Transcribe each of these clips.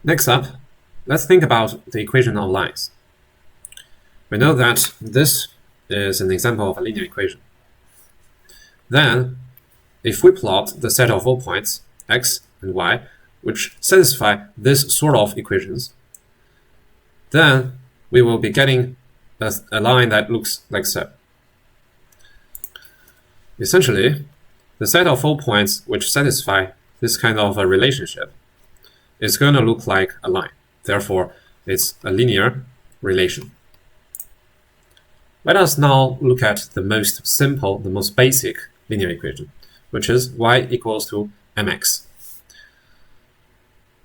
Next up, let's think about the equation of lines. We know that this is an example of a linear equation. Then, if we plot the set of all points, x and y, which satisfy this sort of equations, then we will be getting a line that looks like so. Essentially, the set of all points which satisfy this kind of a relationship is going to look like a line. Therefore, it's a linear relation. Let us now look at the most simple, the most basic linear equation, which is y equals to mx.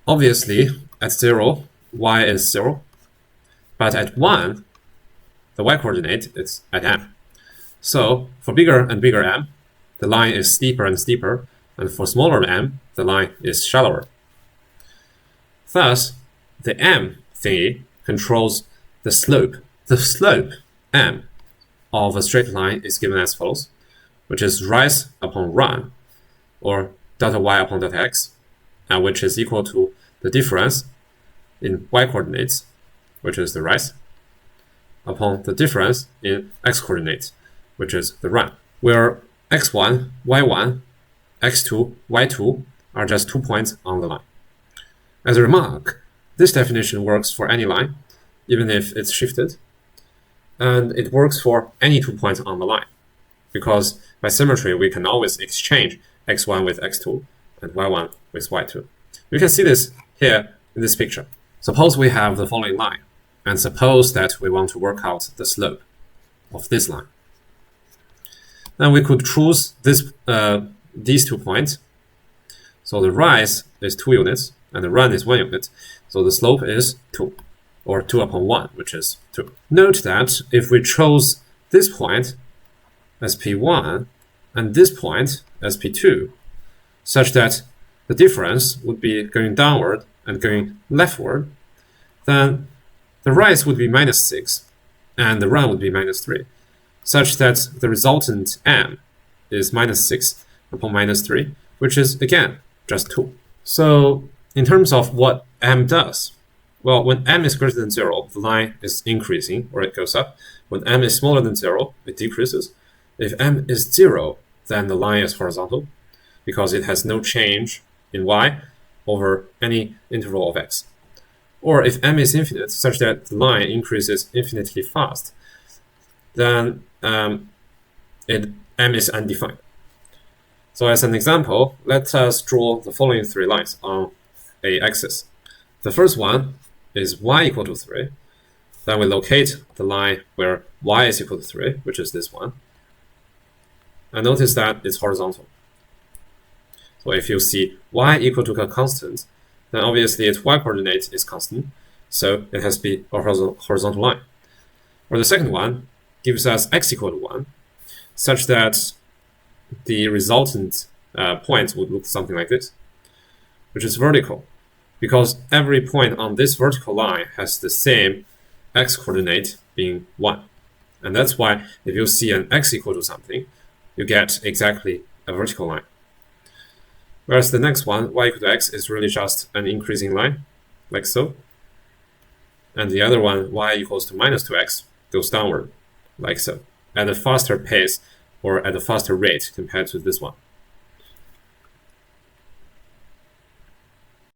Obviously, at 0, y is 0, but at 1, the y-coordinate is at m. So, for bigger and bigger m, the line is steeper and steeper, and for smaller m, the line is shallower. Thus, the m thingy controls the slope. The slope, m, of a straight line is given as follows, which is rise upon run, or delta y upon delta x, and which is equal to the difference in y-coordinates, which is the rise, upon the difference in x-coordinates, which is the run, where x1, y1, x2, y2 are just 2 points on the line. As a remark, this definition works for any line, even if it's shifted, and it works for any 2 points on the line, because by symmetry we can always exchange x1 with x2 and y1 with y2. We can see this here in this picture. Suppose we have the following line, and suppose that we want to work out the slope of this line. Then we could choose these 2 points. So the rise is 2 units, and the run is 1 unit. So the slope is 2, or 2 upon 1, which is 2. Note that if we chose this point as P1 and this point as P2, such that the difference would be going downward and going leftward, then the rise would be -6 and the run would be -3, such that the resultant m is -6 upon -3, which is, again, just 2. So, in terms of what m does, well, when m is greater than 0, the line is increasing, or it goes up. When m is smaller than 0, it decreases. If m is 0, then the line is horizontal, because it has no change in y over any interval of x. Or if m is infinite, such that the line increases infinitely fast, then m is undefined. So as an example, let us draw the following 3 lines on a axis. The first one is y equal to 3. Then we locate the line where y is equal to 3, which is this one. And notice that it's horizontal. So if you see y equal to a constant, then obviously its y-coordinate is constant, so it has to be a horizontal line. Or the second one gives us x equal to 1, such that the resultant point would look something like this, which is vertical, because every point on this vertical line has the same x-coordinate being 1. And that's why if you see an x equal to something, you get exactly a vertical line. Whereas the next one, y equal to x, is really just an increasing line, like so. And the other one, y equals to -2x, goes downward, like so, at a faster pace or at a faster rate compared to this one.